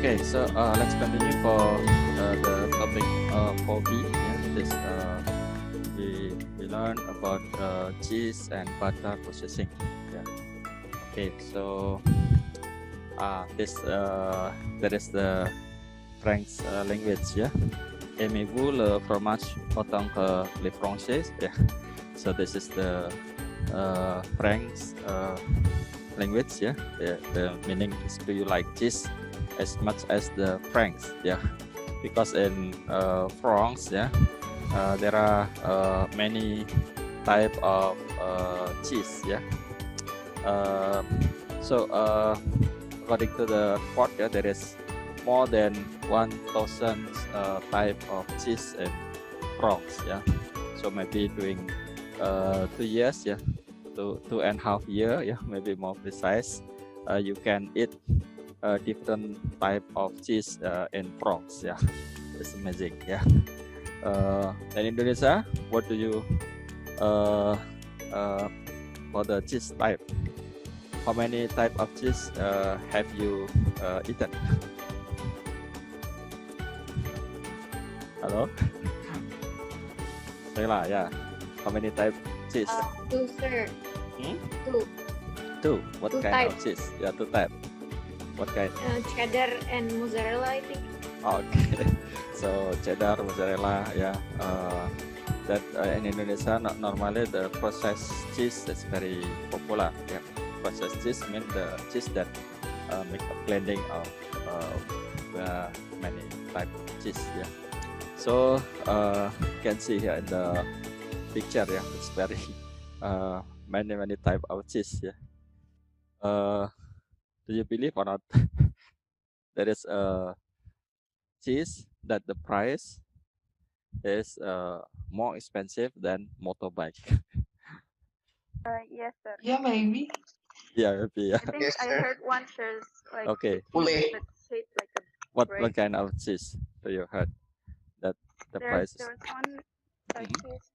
Okay, so let's continue for the topic 4B. Yeah, this we learn about cheese and butter processing. Yeah. Okay, so this that is the French language. Yeah. Aimez-vous le fromage autant que les Français? Yeah. So this is the French language. Yeah. The meaning is, do you like cheese as much as the French? Yeah. Because in France, yeah, there are many type of cheese. Yeah. So according to the report, yeah, there is more than 1,000 type of cheese in France. Yeah. So maybe during 2 years, yeah, 2.5 years, yeah, maybe more precise, you can eat different type of cheese in France. Yeah, it's amazing. Yeah. In Indonesia, what do you for the cheese type? How many type of cheese have you eaten? Hello, Sheila. Yeah. How many type cheese? Two, sir. Hmm? Two. What Two kind type. of cheese? Yeah, two type. What kind? Cheddar and mozzarella, I think. Okay. So cheddar, mozzarella, yeah. That in Indonesia, normally the processed cheese is very popular. Yeah. Processed cheese means the cheese that make a blending of many type of cheese. Yeah. So you can see here in the picture, yeah, it's very many type of cheese. Yeah. Do you believe or not? There is a cheese that the price is more expensive than motorbike. Yes, sir. Yeah, maybe. Yeah, maybe. Yeah. I think Yes, I sir. heard once there's like Okay. Boleh. that's shaped like a What brain. kind of cheese do you heard that the price is? There was one cheese.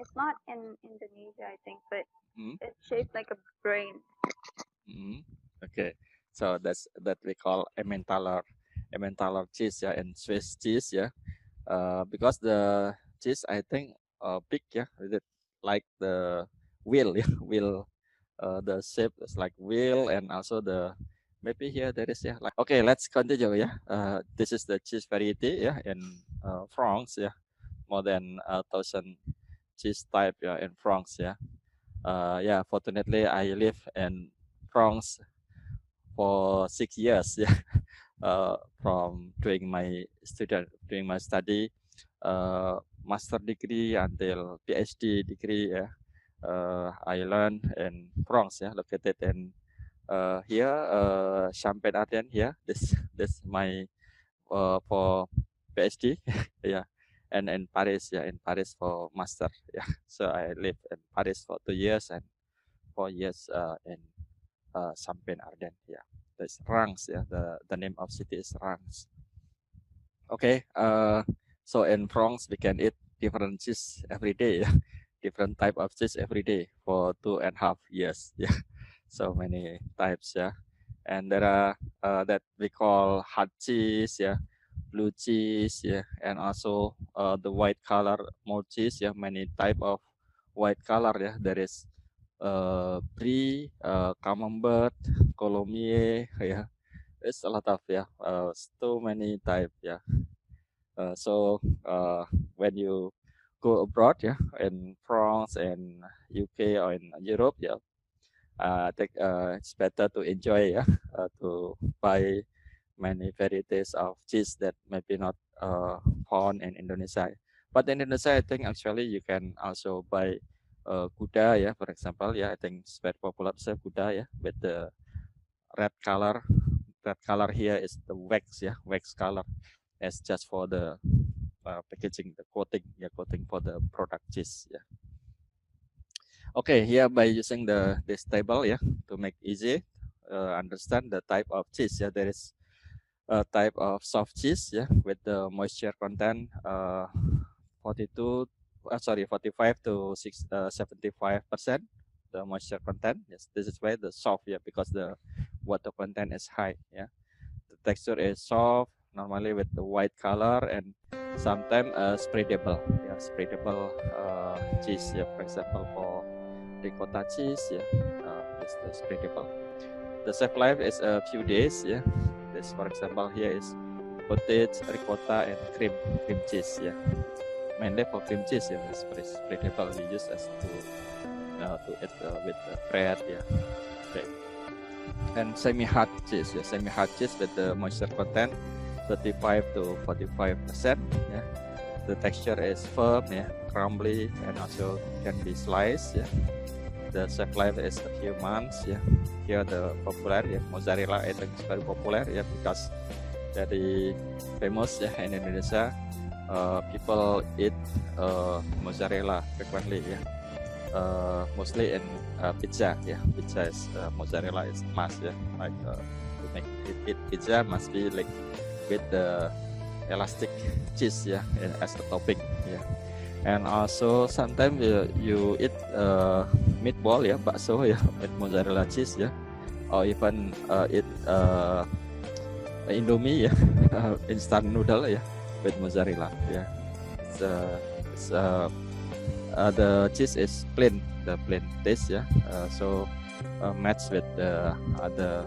It's not in Indonesia, I think, but it's shaped like a brain. Okay, so that we call Emmentaler cheese, yeah, and Swiss cheese, yeah. Because the cheese, I think, big, yeah, is it like the wheel, yeah, wheel. The shape is like wheel, and also the maybe here there is, yeah, like. Okay, let's continue, yeah. This is the cheese variety, yeah, in France, yeah, more than 1,000 cheese type, yeah, in France, yeah. Yeah, fortunately I live in France for 6 years, yeah. From doing my study, master degree until PhD degree, yeah. I learned in France, yeah, located in here, Champagne-Ardenne. Yeah, this my for PhD, yeah, and in Paris, yeah, in Paris for master, yeah. So I lived in Paris for 2 years and 4 years in Champagne-Ardenne, yeah. That's Reims, yeah. The name of city is Reims. Okay, so in France we can eat different cheese every day, yeah. Different type of cheese every day for 2.5 years, yeah. So many types, yeah. And there are that we call hard cheese, yeah, blue cheese, yeah, and also the white color more cheese, yeah. Many type of white color, yeah. There is brie, camembert, coulommiers, yeah. It's a lot of, yeah, so many type, yeah. So when you go abroad, yeah, in France and UK or in Europe, yeah, I think it's better to enjoy, yeah, to buy many varieties of cheese that maybe not found in Indonesia. But in Indonesia, I think actually you can also buy Gouda, yeah, for example, yeah, I think it's very popular to say Gouda, yeah, with the red color. Red color here is the wax, yeah, wax color. It's just for the packaging, the coating, yeah, coating for the product cheese, yeah. Okay, here by using this table, yeah, to make easy understand the type of cheese, yeah, there is a type of soft cheese, yeah, with the moisture content 45 to 75% the moisture content. Yes, this is why the soft, yeah, because the water content is high, yeah. texture is soft, normally with the white color, and sometimes spreadable. Yeah, spreadable cheese. Yeah, for example, for ricotta cheese. Yeah, it's the spreadable. The shelf life is a few days. Yeah, this, for example, here is cottage, ricotta, and cream cheese. Yeah, mainly for cream cheese. Yeah, it's spreadable. We use as to eat with bread. Yeah. Okay. And semi-hard cheese. Yeah, semi-hard cheese with the moisture content 35 to 45%. Yeah, the texture is firm. Yeah, crumbly, and also can be sliced. Yeah, the shelf life is a few months. Yeah, here the popular. Yeah, mozzarella I think is very popular. Yeah, because very famous. Yeah, in Indonesia, people eat mozzarella frequently. Yeah. Mostly in pizza. Yeah, pizza is mozzarella is must. Yeah, like to make it pizza must be like with the elastic cheese. Yeah, as a topping. Yeah, and also sometimes you eat meatball. Yeah, bakso. Yeah, with mozzarella cheese. Yeah, or even eat Indomie. Yeah, instant noodle. Yeah, with mozzarella. Yeah, it's the cheese is plain, the plain taste. Yeah, so match with the other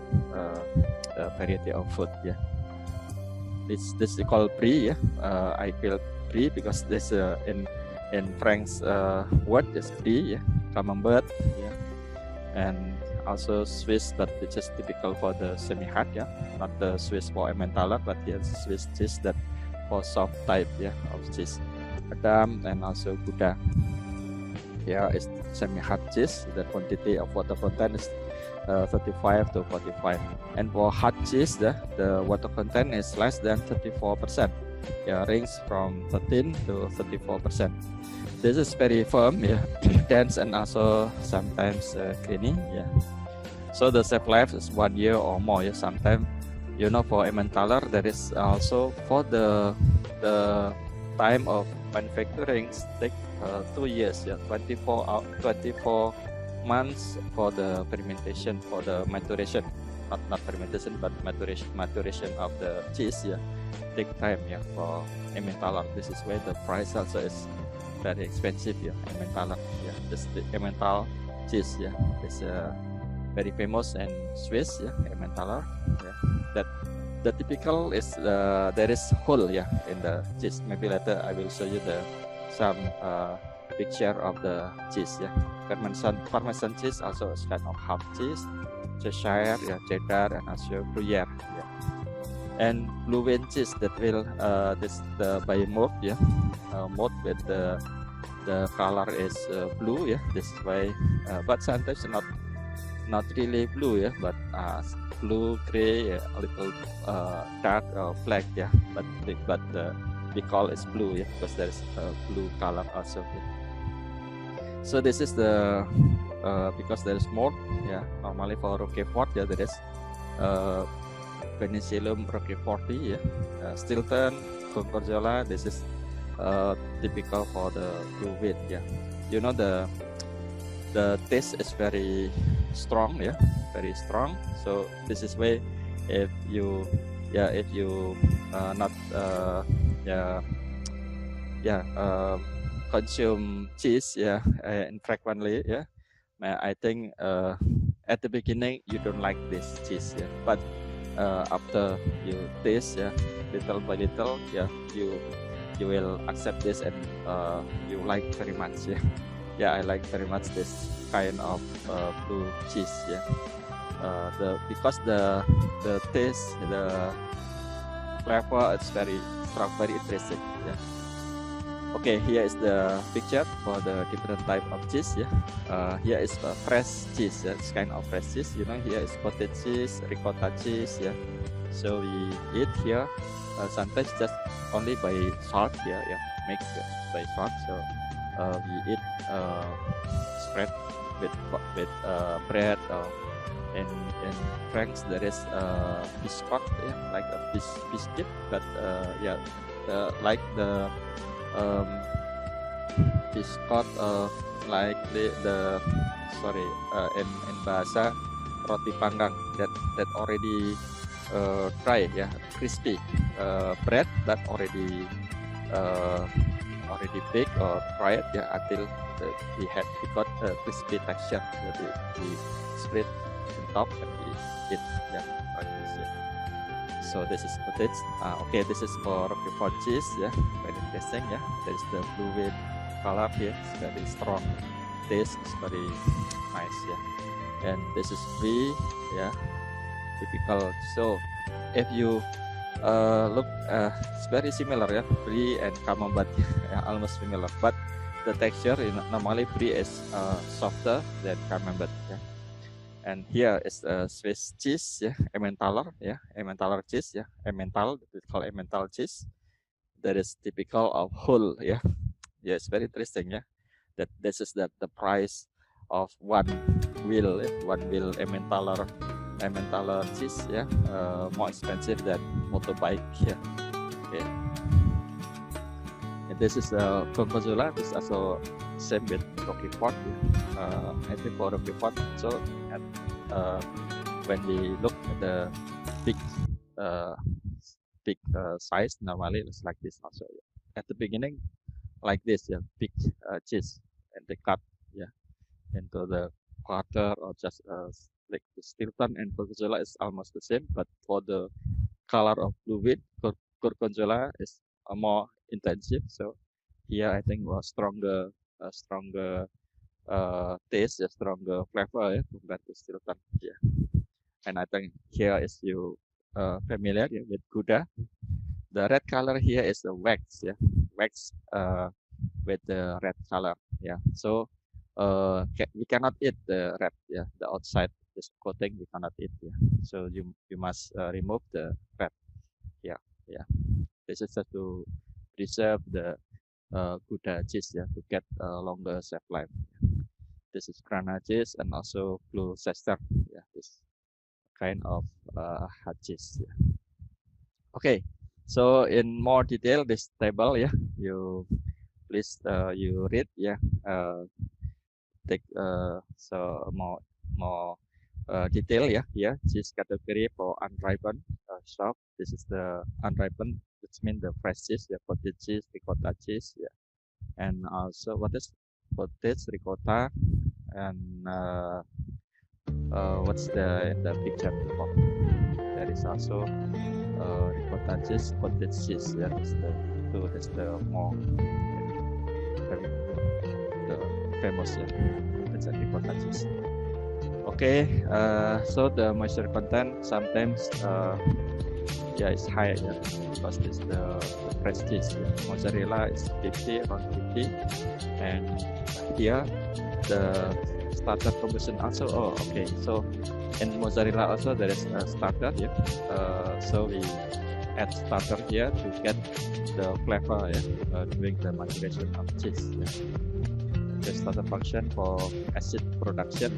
variety of food. Yeah, this is called brie. Yeah, I feel brie because this in French word is brie. Yeah, camembert. Yeah, and also Swiss, but which is typical for the semi-hard. Yeah, not the Swiss for Emmentaler, but the Swiss cheese that for soft type. Yeah, of cheese. Edam and also Gouda. Yeah, it's semi-hard cheese. The quantity of water content is 35 to 45. And for hard cheese, the water content is less than 34%. Yeah, range from 13 to 34%. This is very firm, yeah, dense, and also sometimes creamy. Yeah. So the shelf life is 1 year or more. Yeah, sometimes, for Emmentaler, there is also for the time of manufacturing take 2 years. Yeah, 24 months for the fermentation, for the maturation, not fermentation, but maturation of the cheese. Yeah, take time. Yeah, for Emmentaler. This is where the price also is very expensive. Yeah, Emmentaler. Yeah, this the Emmental cheese. Yeah, it's very famous in Swiss. Yeah, Emmentaler. Yeah, that. The typical is there is hole. Yeah, in the cheese. Maybe later I will show you some picture of the cheese. Yeah, Parmesan cheese also is kind of half cheese. Cheshire, yeah, cheddar, and also Gruyere. Yeah, and blue vein cheese that will this the by mold. Yeah, mold with the color is blue. Yeah, this way, but sometimes not really blue. Yeah, but blue, gray, a little dark black. Yeah, but we call it blue. Yeah, because there is a blue color also. Yeah. So this is the because there is mold. Yeah, normally for Roquefort, yeah, there is Penicillium roqueforti. Yeah, Stilton, Gorgonzola. This is typical for the blue vein. Yeah, the taste is very strong. Yeah, very strong. So this is why if you not consume cheese infrequently. Yeah, I think at the beginning you don't like this cheese. Yeah, but after you taste, yeah, little by little, yeah, you will accept this, and you like very much. Yeah. Yeah, I like very much this kind of blue cheese. Yeah, because the taste, the flavor, it's very strong, very interesting. Yeah. Okay, here is the picture for the different type of cheese. Yeah, here is fresh cheese. Yeah, it's kind of fresh cheese. Here is cottage cheese, ricotta cheese. Yeah, so we eat here sometimes just only by salt. Yeah, mixed by salt. So we eat spread with bread. In French there is biscuit, yeah, like a biscuit, but like the biscuit like in bahasa roti panggang that already dry, crispy bread that already baked or dried, until we got a crispy texture. Jadi we split on top and we eat, like this. So this is footage. Okay, this is for Roquefort cheese, very interesting. There is the fluid color here. It's very strong taste. It's very nice. And this is brie, typical. So if you look, it's very similar, brie and camembert, almost similar. But the texture, normally brie is softer than camembert. And here is Swiss cheese, Emmentaler, Emmentaler cheese, Emmental, we call Emmental cheese. That is typical of Hull, it's very interesting, that this is the price of one wheel Emmentaler cheese, more expensive than motorbike, Okay. And this is Gorgonzola. This is also same with Roquefort. I think for Roquefort, so when we look at the big size, normally it's like this also. At the beginning, like this, big cheese, and they cut, into the quarter or just like the Stilton and Gorgonzola is almost the same, but for the color of fluid, Gorgonzola is more intensive. So here I think was stronger taste, stronger flavor, compared to Stilton. And I think here is you familiar with Gouda. The red color here is the wax, wax with the red color, So we cannot eat the red, the outside this coating we cannot eat, So you must remove the red, This is just to preserve the Gouda cheese, to get longer shelf life. This is Grana cheese and also Gloucester, this kind of hard cheese. Okay, so in more detail this table, you please you read, take so more detail, here cheese category for unripened shop. This is the unripened, which means the fresh cheese, cottage cheese, ricotta cheese, and also what is cottage, ricotta, and what's the in the picture before? There is also ricotta cheese, cottage cheese, that's the more the famous, that's a ricotta cheese. Okay, so the moisture content sometimes it's high, because it's the fresh cheese. Mozzarella is 50, around 50, and here the starter composition also. Oh, okay. So in mozzarella also there is a starter, so we add starter here to get the flavor, during the maturation of cheese. The starter function for acid production,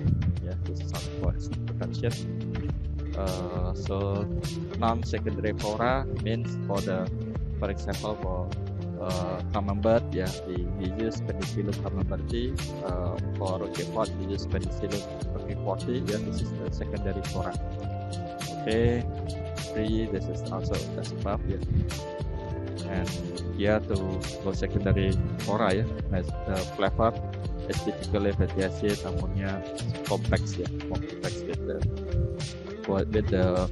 this is for acid production. So non-secondary flora means for example for camembert, we use Penicillium camemberti. For Roquefort we use Penicillium roqueforti, this is the secondary flora. Okay, brie, this is also as above, and here to go secondary flora, as the flavor is typically fatty acid, ammonia, complex, more complex with the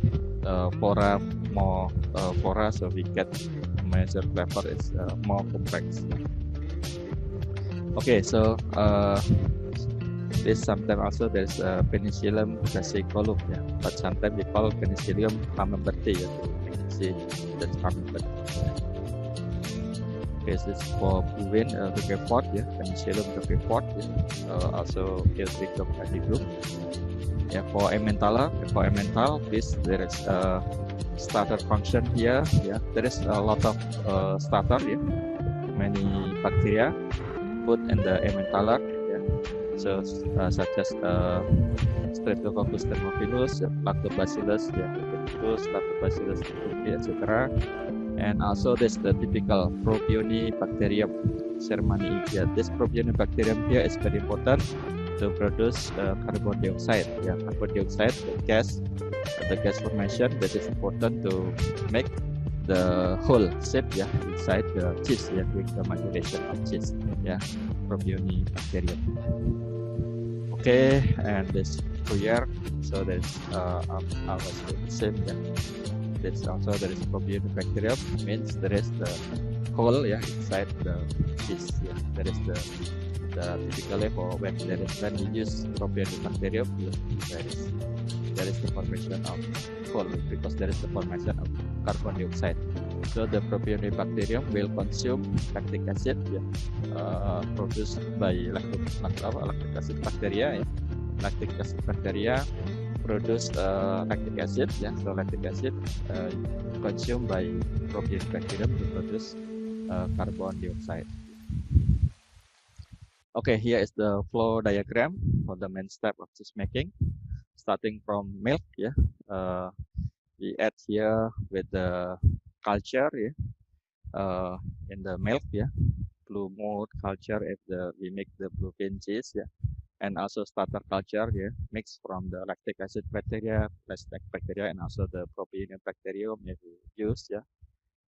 flora, more flora, so we get major flavor is more complex. Okay, so this sometimes also there's Penicillium versicolum, but sometimes we call Penicillium camemberti, that's camembert. Okay, this is for Bouvain, Roquefort, Penicillium Roquefort, also Philtrichum acidum. For Emmentaler, there is starter function here. There is a lot of starter, many bacteria put in the Emmentaler, so such as Streptococcus thermophilus, Lactobacillus, Lactobacillus tuberculosis, etc. And also there's the typical Propionibacterium cermanii. This Propionibacterium here is very important to produce carbon dioxide. Yeah, carbon dioxide, the gas formation that is important to make the whole shape, yeah, inside the cheese, yeah, with the maturation of cheese, yeah, Propionibacterium. Okay, and this here, so there's almost the same, yeah. This also there is Propionibacterium, means there is the hole, yeah, inside the cheese, yeah. There is the typically for when we use Propionibacterium, yeah, there is the formation of hole because there is the formation of carbon dioxide. So the Propionibacterium will consume lactic acid, yeah, produced by lactic acid bacteria. Yeah. Lactic acid bacteria produce lactic acid, yeah. So lactic acid consumed by Propionibacterium to produce carbon dioxide. Okay, here is the flow diagram for the main step of cheese making. Starting from milk, yeah. We add here with the culture, yeah, in the milk, yeah, blue mold culture if we make the bluefin cheese, yeah, and also starter culture, yeah, mixed from the lactic acid bacteria, and also the Propionibacterium if we use, yeah,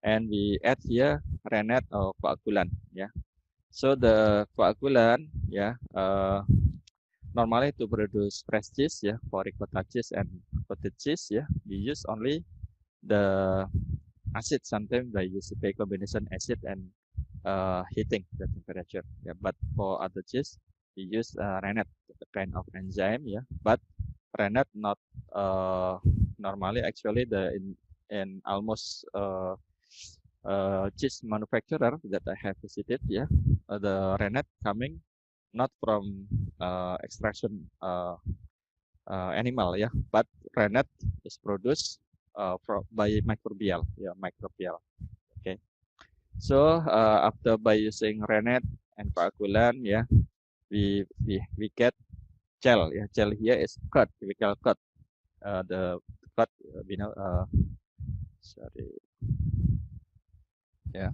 and we add here rennet or coagulant, yeah. So the coagulant, yeah, normally to produce fresh cheese, yeah, for ricotta cheese and cottage cheese, yeah, we use only the acid. Sometimes by using by combination acid and heating the temperature, yeah. But for other cheese, we use rennet, the kind of enzyme, yeah. But rennet not normally actually in almost cheese manufacturer that I have visited, yeah, the rennet coming not from extraction animal, yeah, but rennet is produced by microbial, yeah, microbial. Okay, so after by using rennet and coagulant, yeah, we get gel, yeah. Gel here is curd, chemical curd. The curd, sorry, yeah,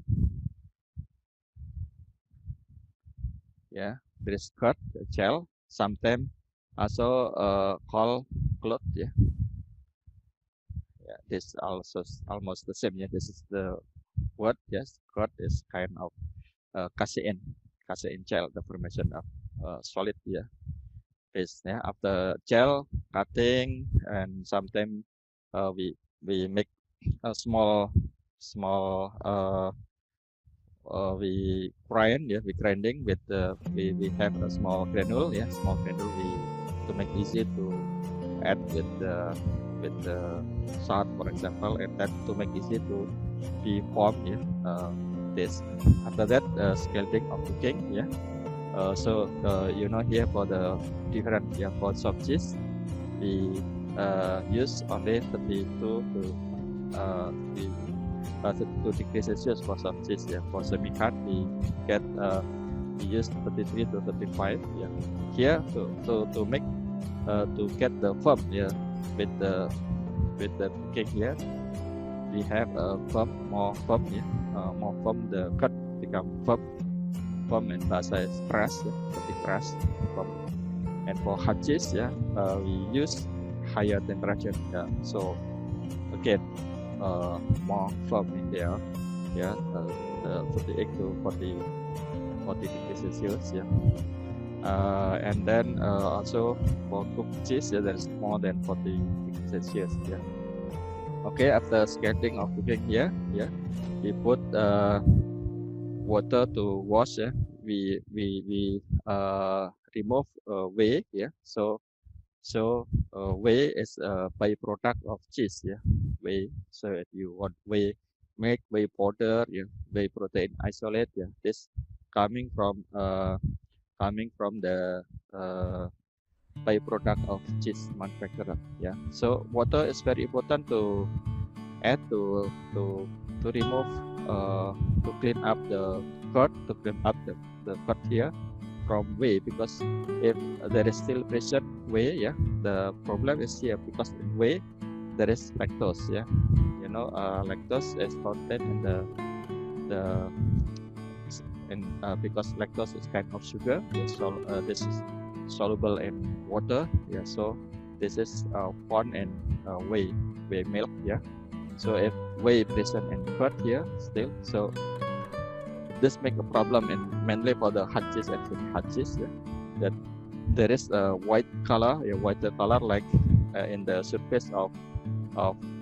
yeah. There is curd, gel, sometimes also called cloth, yeah. Yeah, this also almost the same, yeah. This is the word, yes. Curd is kind of casein gel, the formation of solid, yeah, paste, yeah. After gel cutting, and sometimes we make a small we grind, yeah, we grinding with we have a small granule, yeah, small granule to make easy to add with the salt, for example, and that to make easy to be formed, yeah. This after that scalding of cooking, yeah. So here for the different, yeah, for soft cheese we use only 32 degrees Celsius for soft cheese, yeah. For semi-hard we get we use 33 to 35, yeah. Here to make to get the firm, yeah, with the cooking here we have a more firm, yeah, more firm, the cut become firm and basa is crust, yeah, pretty crust, firm. And for hard cheese, yeah, we use higher temperature, yeah. So again more firm in there, yeah, 38 to 40 degrees Celsius, yeah. And then also for cooked cheese, yeah, there's more than 40 degrees Celsius, yeah. Okay, after scalding of cooking here, yeah, we put water to wash, yeah. We remove whey, yeah. So whey is a byproduct of cheese, yeah. Whey. So if you want whey, make whey powder, yeah, whey protein isolate, yeah. This coming from the byproduct of cheese manufacturer, yeah. So water is very important to add to remove to clean up the curd, to clean up the curd here from whey, because if there is still present whey, yeah, the problem is here because in whey there is lactose, yeah. Lactose is contained in because lactose is kind of sugar, so this is soluble in water. Yeah, so this is fond in whey milk. Yeah, so if whey present in curd here still, so this make a problem in mainly for the hard cheese and hard cheese. Yeah, that there is a white color, whiter color like in the surface of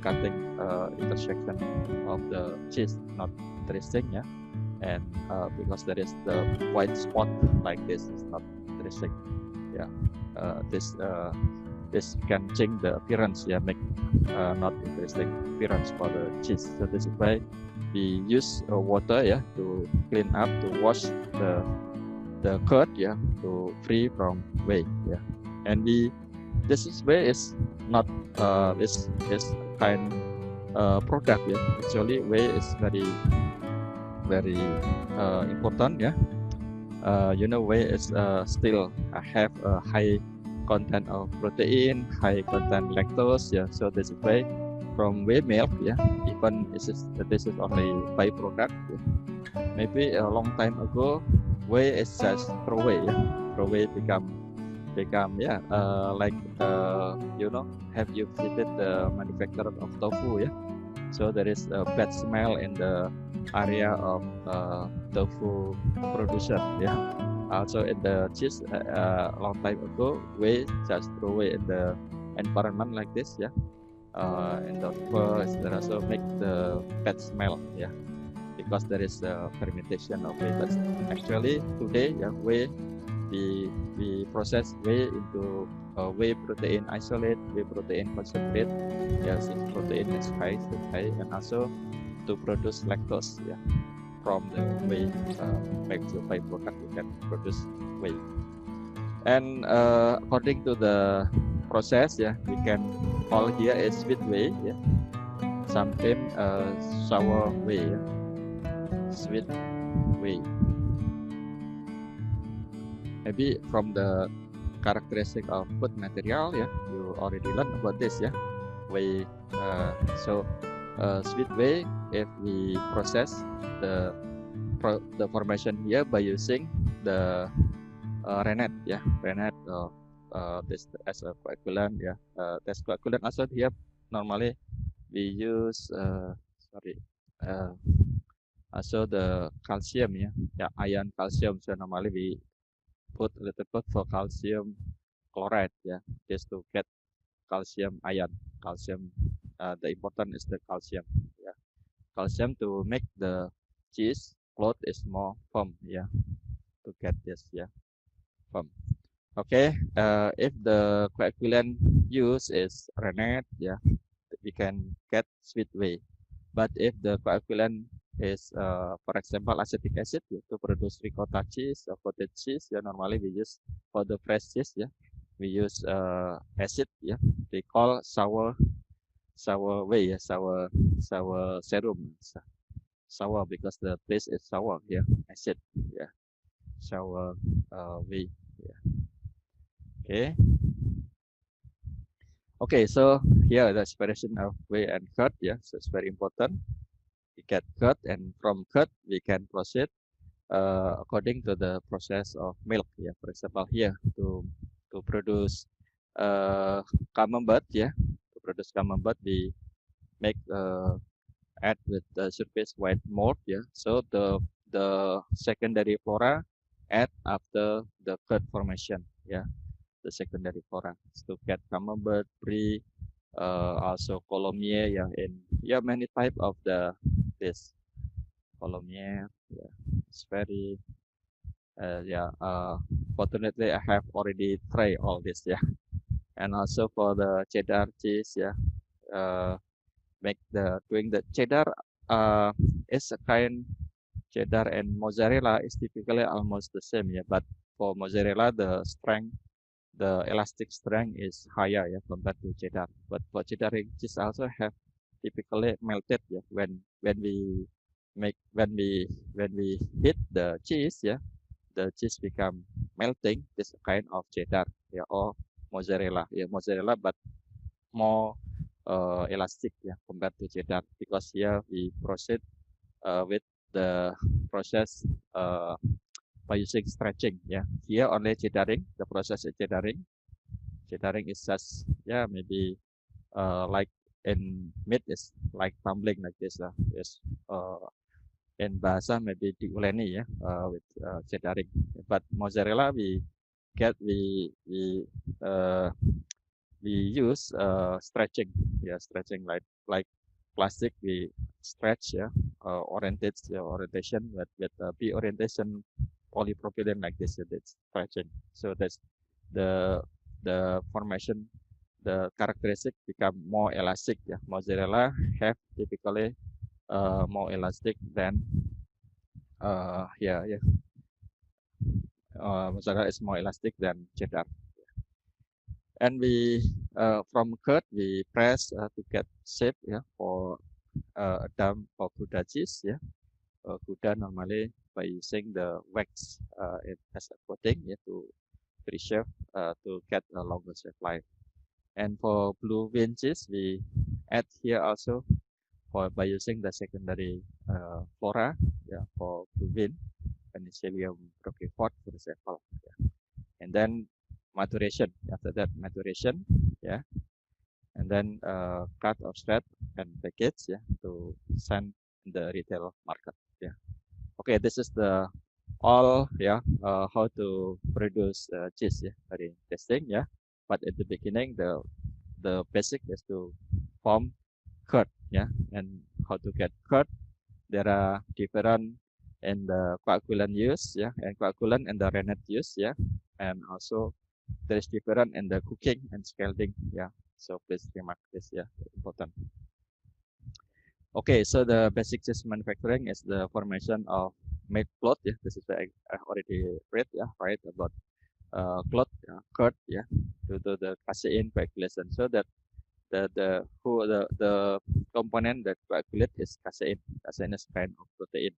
cutting intersection of the cheese, not interesting. Yeah, and because there is the white spot like this, is not interesting. Yeah, this can change the appearance. Yeah, make not interesting appearance for the cheese. So this is why we use water, yeah, to clean up, to wash the curd, yeah, to free from whey. Yeah, and this whey is not is kind product. Yeah, actually whey is very important. Yeah, whey is still have a high content of protein, high content lactose. Yeah, so this is why from whey milk, yeah, even this is only byproduct. Yeah. Maybe a long time ago, whey is just throwaway. Yeah, throwaway become yeah, like have you visited the manufacturer of tofu? Yeah, so there is a bad smell in the area of tofu producer. Yeah, also in the cheese a long time ago, we just throw away in the environment like this. Yeah, in the fur, etc. So make the bad smell. Yeah, because there is a fermentation of whey. But actually today, yeah, we process whey into whey protein isolate, whey protein concentrate. Yes, protein is high, and also to produce lactose. Yeah, from the whey byproduct we can produce whey. And according to the process, yeah, we can call here is sweet whey. Yeah, sometimes sour whey. Yeah? Sweet whey. Maybe from the characteristic of food material, yeah, you already learned about this. Yeah, whey. So sweet whey, if we process the formation here by using the rennet. Yeah, rennet this as a coagulant. Yeah, this coagulant also here normally we use also the calcium. Yeah, iron calcium. So normally we put a little bit for calcium chloride. Yeah, just to get calcium ion. Calcium, the important is the calcium. Yeah, calcium to make the cheese cloth is more firm. Yeah, to get this. Yeah, firm. Okay, if the coagulant used is rennet, yeah, we can get sweet whey. But if the coagulant is, for example, acetic acid, yeah, to produce ricotta cheese or cottage cheese, yeah, normally we use for the fresh cheese, yeah, we use acid, yeah, they call sour whey, yeah, sour serum, sour because the taste is sour, yeah, acid, yeah, sour whey, yeah. Okay. Okay, so here the separation of whey and curd, yeah, so it's very important. We get curd, and from curd we can proceed according to the process of milk. Yeah, for example, here to produce camembert. Yeah, to produce camembert we make add with the surface white mold. Yeah, so the secondary flora add after the curd formation. Yeah, the secondary flora to get camembert, brie, also Colomier. Yeah, in many type of this Colomier. Yeah, it's very fortunately I have already tried all this. Yeah, and also for the cheddar cheese. Yeah, make doing the cheddar is a kind cheddar, and mozzarella is typically almost the same. Yeah, but for mozzarella the elastic strength is higher, yeah, compared to cheddar. But for cheddar cheese also have typically melted. Yeah, when we heat the cheese, yeah, the cheese become melting. This kind of cheddar, yeah, or mozzarella. Yeah, mozzarella, but more elastic, yeah, compared to cheddar, because here we proceed with the process by using stretching. Yeah, here only cheddaring. The process is cheddaring. Cheddaring is just maybe like in meat is like tumbling like this. Yes. In bahasa maybe diuleni with cheddaring. But mozzarella we use stretching. Yeah, stretching like plastic we stretch orientation with P orientation polypropylene like this. It's stretching. So that's the formation, the characteristic become more elastic. Yeah, mozzarella have typically more elastic than mozzarella is more elastic than cheddar. And we from curd we press to get shape for a dam or Gouda cheese. Gouda normally by using the wax as a coating to preserve to get a longer shelf life. And for blue vein cheese we add here also by using the secondary flora for blue vein, Penicillium roquefort for example. And then maturation. After that maturation, and then cut or shred and package to send in the retail market. Okay, this is the all how to produce cheese. Very interesting. But at the beginning the basic is to form curd. And how to get curd, there are different in the coagulant use, and coagulant and the rennet use, and also there is different in the cooking and scalding. So please remark this. Important. Okay, so the basic cheese manufacturing is the formation of milk cloth. This is what I already read. Right, about cloth, curd, due to the casein coagulation. So that the component that coagulate is casein. Casein is kind of protein.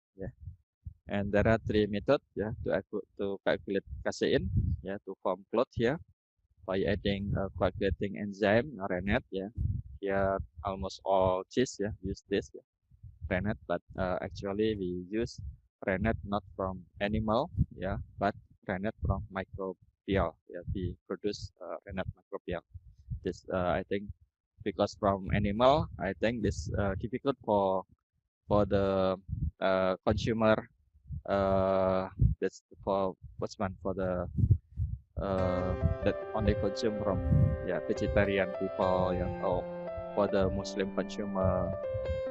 And there are 3 methods to calculate casein to form cloth here by adding coagulating enzyme rennet. Here almost all cheese use this rennet, but actually we use rennet not from animal but rennet from microbial. We produce rennet microbial. This I think because from animal, I think this difficult for the consumer. That's for the that only consume from vegetarian people or for the Muslim consumer,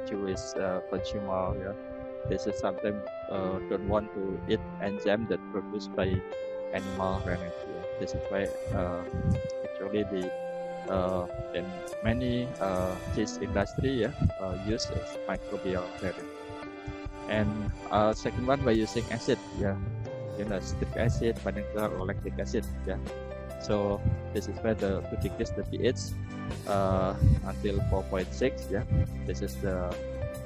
Jewish consumer. This is something don't want to eat enzyme that produced by animal rennet. This is why actually the in many cheese industry use microbial rennet. And second one by using acid, citric acid, vinegar, or lactic acid. So this is where to decrease the pH until 4.6. This is the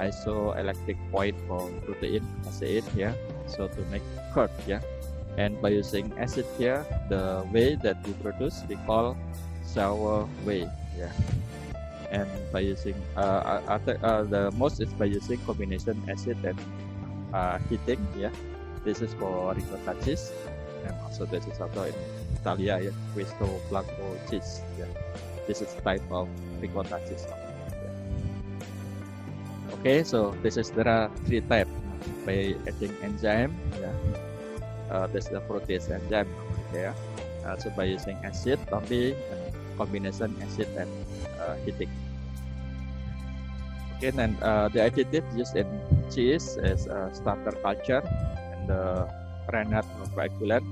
isoelectric point for protein casein here. So to make curd. And by using acid here, the way that we produce we call sour whey. And by using the most is by using combination acid and heating. This is for ricotta cheese, and also this is also in Italia, Questo Blanco cheese. This is type of ricotta cheese. Okay, so there are 3 types by adding enzyme. That's the protease enzyme here. So by using acid, only combination acid and heating. Okay, then the additive used in cheese is starter culture and the rennet coagulant,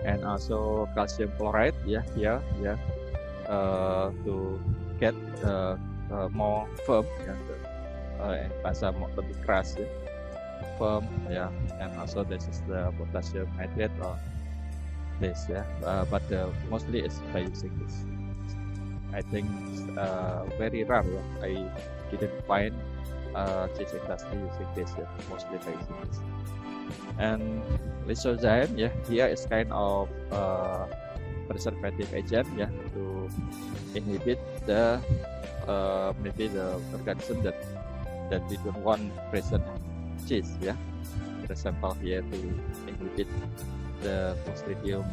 and also calcium chloride. To get more firm. Bahasa lebih keras. Firm. And also this is the potassium nitrate or this. But mostly it's by using this. I think very rare. I didn't find cheese industry using this. Mostly by using this. And lysozyme, here is kind of preservative agent, to inhibit the maybe the organism that we don't want present in cheese. example here to inhibit the Clostridium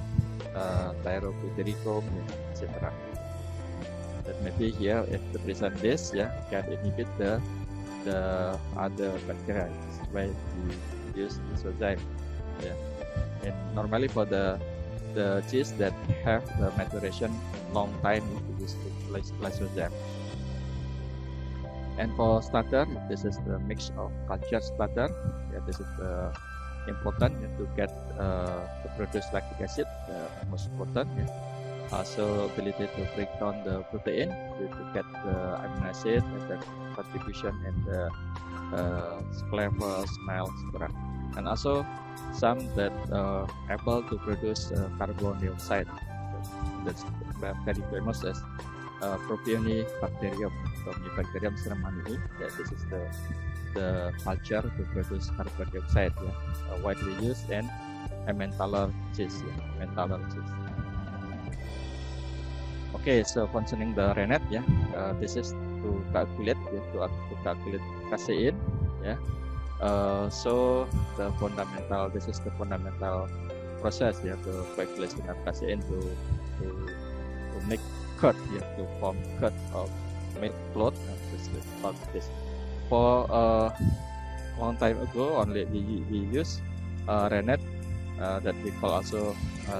thyrogluthericum, etc. That maybe here if the present this can inhibit the other bacteria by we use lysozyme. And normally for the cheese that have the maturation long time, we use lysozyme. And for starter, this is the mix of culture starter. This is important to get to produce lactic acid, most important. Also ability to break down the protein to get the amino acid and the contribution in the flavor, smell, etc. And also some that able to produce carbon dioxide. That's very famous as Propionibacterium. Propionibacterium ceremanii. This is the culture to produce carbon dioxide. Widely used in Emmentaler cheese. Emmentaler cheese. Okay, so concerning the rennet, this is to calculate, to calculate casein, so the fundamental, this is the fundamental process, to calculation of casein to make curd, to form curd of milk cloth. This for a long time ago, only we use rennet that we call also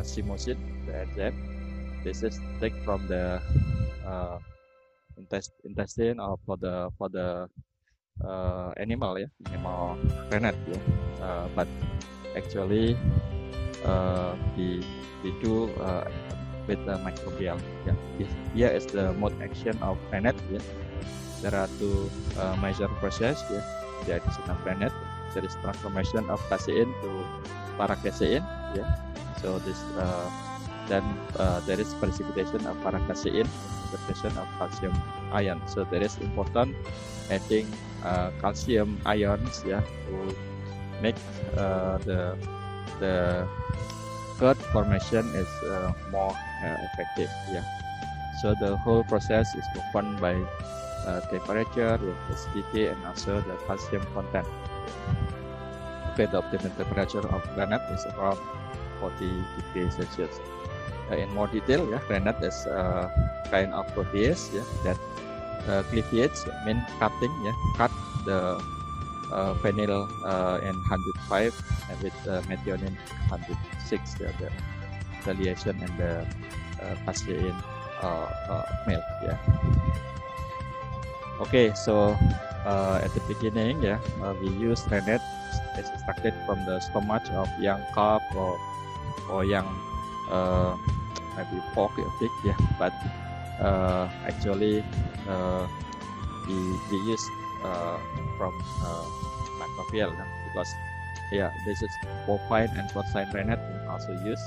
chymosin, the enzyme. This is take from the intestine or for the animal, animal rennet, but actually we do with the microbial. Here is the mode action of rennet. There are two major process. The addition of rennet, there is transformation of casein to paracasein. So this then there is precipitation of paracasein, precipitation of calcium ion. So there is important adding calcium ions, to make the curd formation is more effective. So the whole process is performed by temperature, acidity, and also the calcium content. Okay, the optimum temperature of rennet is around 40 degrees Celsius. In more detail, rennet is a kind of protease that cleavage mean cutting, cut the phenyl in 105 and with methionine 106, the liation and the casein milk. Okay, so at the beginning, we use rennet extracted from the stomach of young calf or young maybe pork or pig, but actually we use from microbial because this is bovine and porcine rennet also used,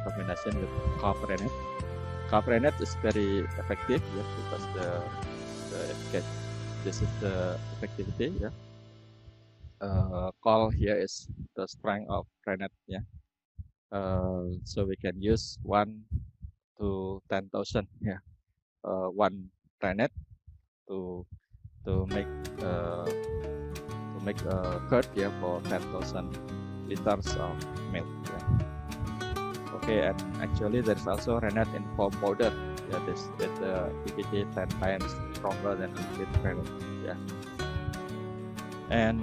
combination with calf rennet. Calf rennet is very effective, because this is the effectivity. Call here is the strength of rennet. So we can use 1 to 10,000, one rennet to make curd, for 10,000 liters of milk. Okay, and actually there is also rennet in foam powder. This with the activity 10 times stronger than liquid rennet. And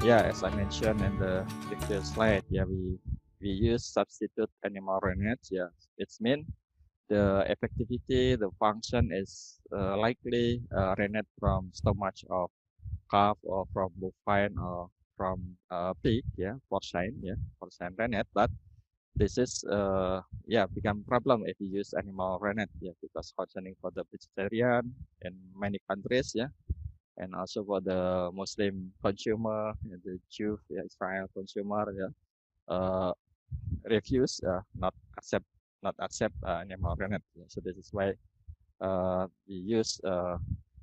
as I mentioned in the previous slide, we use substitute animal rennet. It means the effectivity, the function is likely rennet from stomach of calf or from bovine or from pig, porcine rennet. But this is become problem if you use animal rennet, because concerning for the vegetarian in many countries, and also for the Muslim consumer, the Jew, Israel consumer, refuse not accept animal rennet. So this is why we use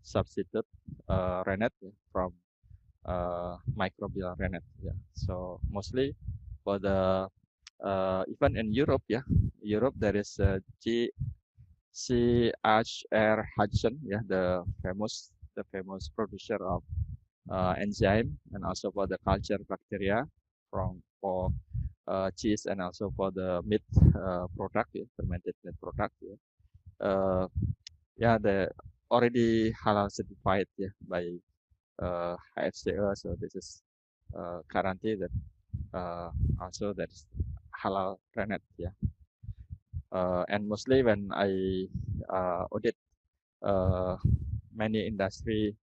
substitute rennet from microbial rennet. So mostly for the even in Europe, Europe there is C.H.R. Hodgson, the famous producer of enzyme and also for the culture bacteria. for cheese and also for the meat product, fermented meat product. Yeah, they already halal certified by HFCE. So this is guarantee that also that's halal planet. And mostly when I audit many industry,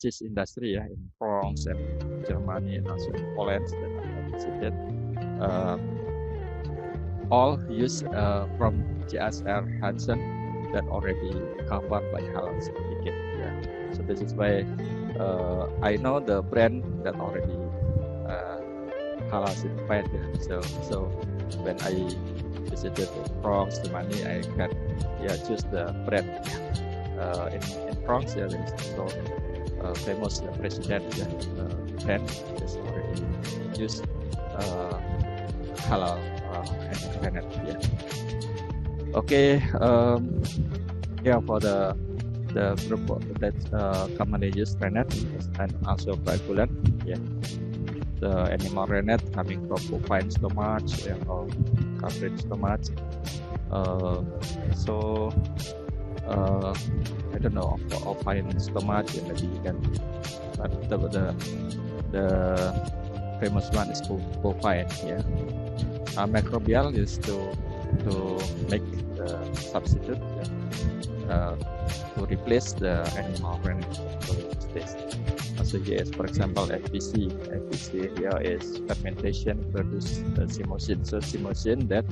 cheese industry in France and Germany and also in Poland that I visited, all use from GSR Hansen that already covered by halal certificate. So this is why I know the brand that already halal certified. So when I visited France, Germany, I can choose the brand. In France, there is also famous president brand is already used halal planet. Okay. For the group that commonly used rennet and also coagulant. The animal rennet coming from bovine stomach or caprine stomach. So I don't know of bovine stomach, maybe you can, but the famous one is bovine. Microbial is to make the substitute to replace the animal rennet. So here is, for example, FBC. FBC here is fermentation produce chymosin. So chymosin that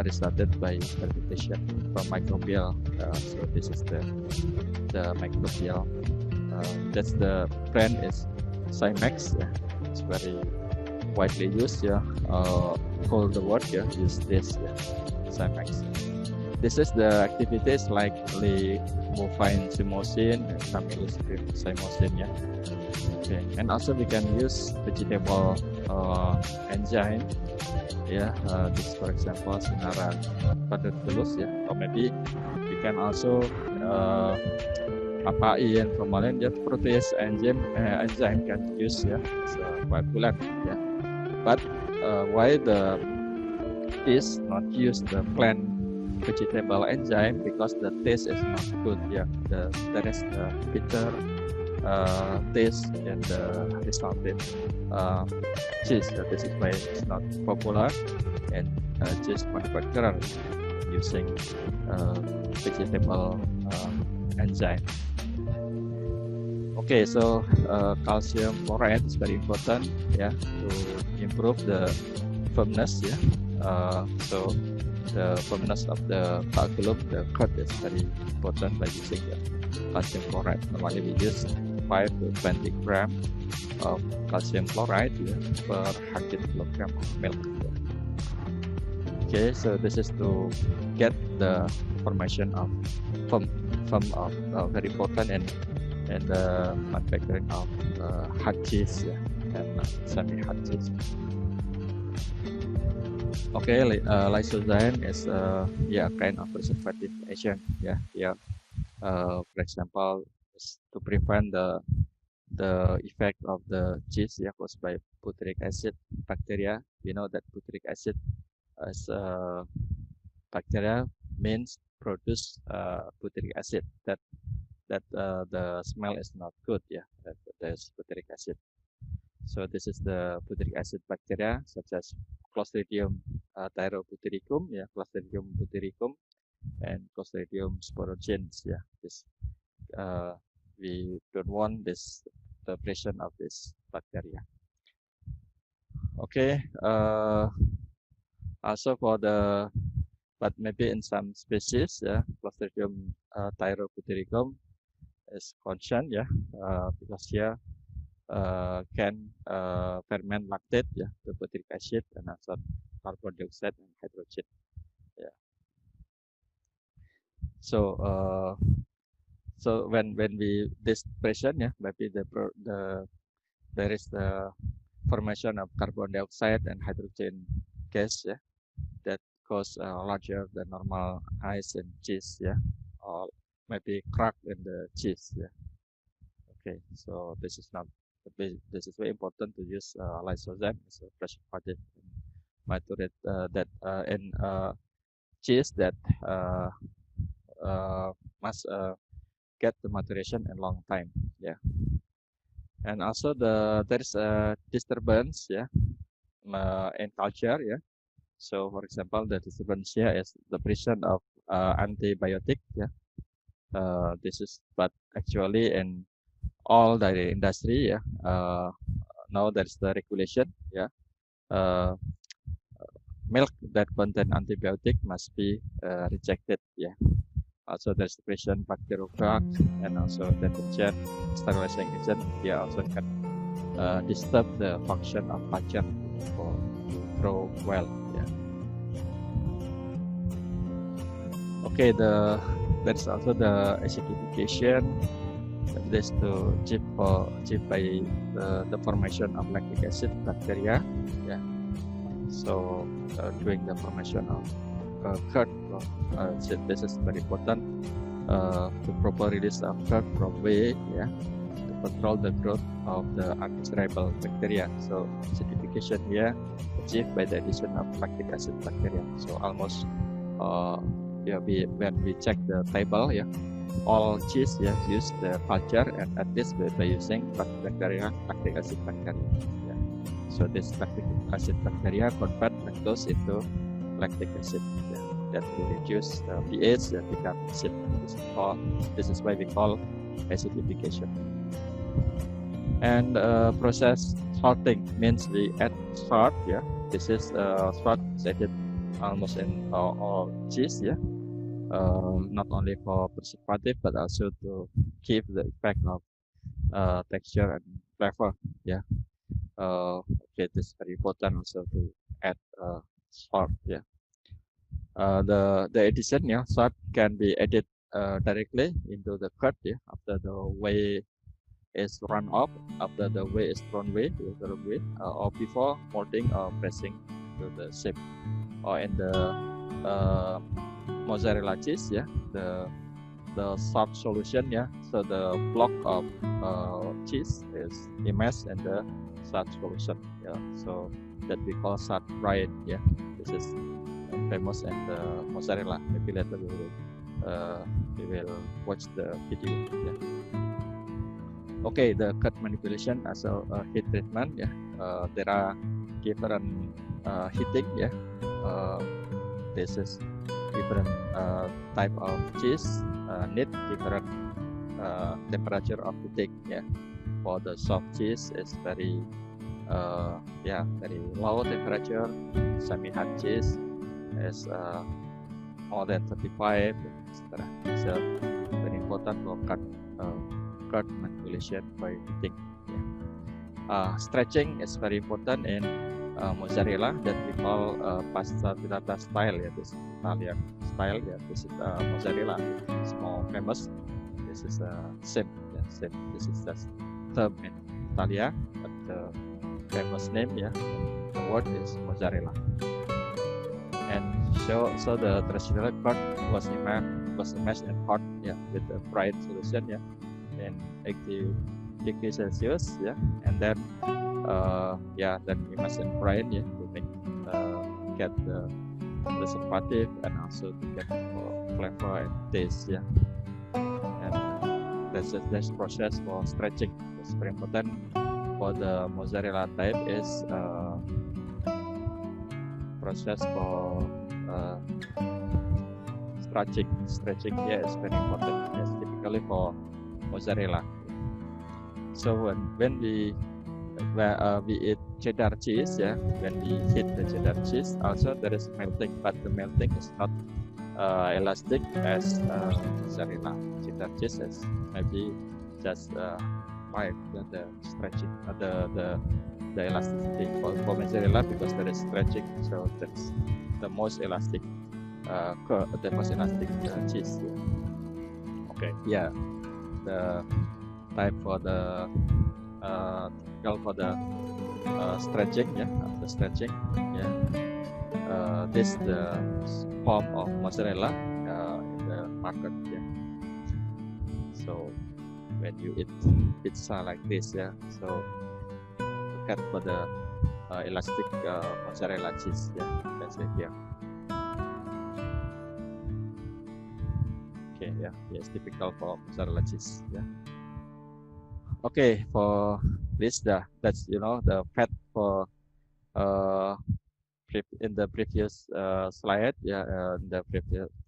resulted by fermentation from microbial. So this is the microbial. That's the brand is Cymex. It's very widely used. All the world use this. Cymex. This is the activities like bovine chymosin and camelid chymosin. Okay, and also we can use vegetable enzyme. This for example Sinara paterculus. Or maybe we can also papain and formalin. Protease enzyme can use as a coagulant. But why is not use the plant vegetable enzyme? Because the taste is not good. There is the bitter taste and the resulting cheese. This is why it's not popular, and cheese manufacturer using vegetable enzyme. Okay, so calcium chloride is very important to improve the firmness. So the firmness of the coagulum, the curd, is very important by using calcium chloride. Normally we use 5 to 20 gram of calcium chloride per 100 kilogram of milk. Okay, so this is to get the formation of very important and the manufacturing of hard cheese and semi-hard cheese. Okay, lysozyme is a kind of preservative agent. For example, to prevent the effect of the cheese caused by butyric acid bacteria. You know that butyric acid as bacteria means produce butyric acid that the smell is not good. There's butyric acid. So this is the butyric acid bacteria such as Clostridium thyrobutyricum, Clostridium butyricum, and Clostridium sporogenes. This we don't want the presence of this bacteria. Okay. Also for but maybe in some species, Clostridium thyrobutyricum is concerned, because here can ferment lactate, the butyric acid, and also carbon dioxide and hydrogen. So when we this present, maybe there is the formation of carbon dioxide and hydrogen gas, that cause larger than normal ice and cheese, or maybe crack in the cheese. Okay, so this is not This is very important to use lysozyme as a preservative material that in cheese that must get the maturation in long time. Yeah, and also there is a disturbance. Yeah, in culture. Yeah. So, for example, the disturbance here is the presence of antibiotic. Yeah, this is but actually in all the industry. Yeah, now there's the regulation. Yeah, milk that contain antibiotic must be rejected. Yeah. Also, there's present bacteriophage and also detergent, sterilizing agent. Yeah, also can disturb the function of culture for grow well. Yeah. Okay, there's also the acidification. This to achieved by the formation of lactic acid bacteria. Yeah. So during the formation of curd, this is very important to proper release of curd from whey. Yeah. To control the growth of the undesirable bacteria. So acidification here achieved by the addition of lactic acid bacteria. So almost yeah, when we check the table, yeah, all cheese use the culture and at least by using lactic acid bacteria. Yeah. So this lactic acid bacteria convert lactose into lactic acid. Yeah. That will reduce the pH and become acid. This is why we call acidification. And process salting means we add salt. Yeah, this is salt is added almost in all cheese. Yeah. Not only for preservative but also to keep the effect of texture and flavor. Yeah. Okay, this is very important also to add salt. Yeah. The addition, yeah, salt can be added directly into the curd. Yeah, after the whey is run off, after the whey is thrown away, or before molding or pressing into the shape, or in the mozzarella cheese. Yeah, the salt solution. Yeah, so the block of cheese is immersed in the salt solution. Yeah, so that we call salt brine. Yeah, this is famous in the mozzarella. Maybe later we will watch the video. Yeah. Okay, the curd manipulation as a heat treatment. Yeah, there are different heating. Yeah, this is different type of cheese need different temperature of heating. Yeah, for the soft cheese is very very low temperature. Semi-hard cheese is more than 35, etc. So very important for curd manipulation by heating. Yeah. Stretching is very important in mozzarella that we call pasta filata style. Yeah, this Italian style. Yeah, this is mozzarella. It's more famous. This is same. Yeah, same. This is the term in Italia, but the famous name, yeah, the word is mozzarella. And so the traditional curd was immersed in hot, yeah, with the brine solution, yeah, in 80 degrees Celsius, yeah, and then then immersed in brine, yeah, to make get the preservative and also to get flavor and taste, yeah. And that's process for stretching. It's very important for the mozzarella type is process for stretching. Yeah, is very important. Yes, typically for mozzarella. So when we eat cheddar cheese, yeah, when we heat the cheddar cheese, also there is melting, but the melting is not elastic as mozzarella. Cheddar cheese is maybe just the stretching, the elasticity for mozzarella, because there is stretching, so that's the most elastic cheese. Okay, yeah, the type for the typical for the stretching, yeah, after stretching, yeah, this the form of mozzarella in the market, yeah. So when you eat pizza like this, yeah. So look at for the elastic mozzarella cheese, yeah, that's it here. Okay, yeah, it's typical for mozzarella cheese, yeah. Okay, for this, that's the fat for in the previous slide, yeah,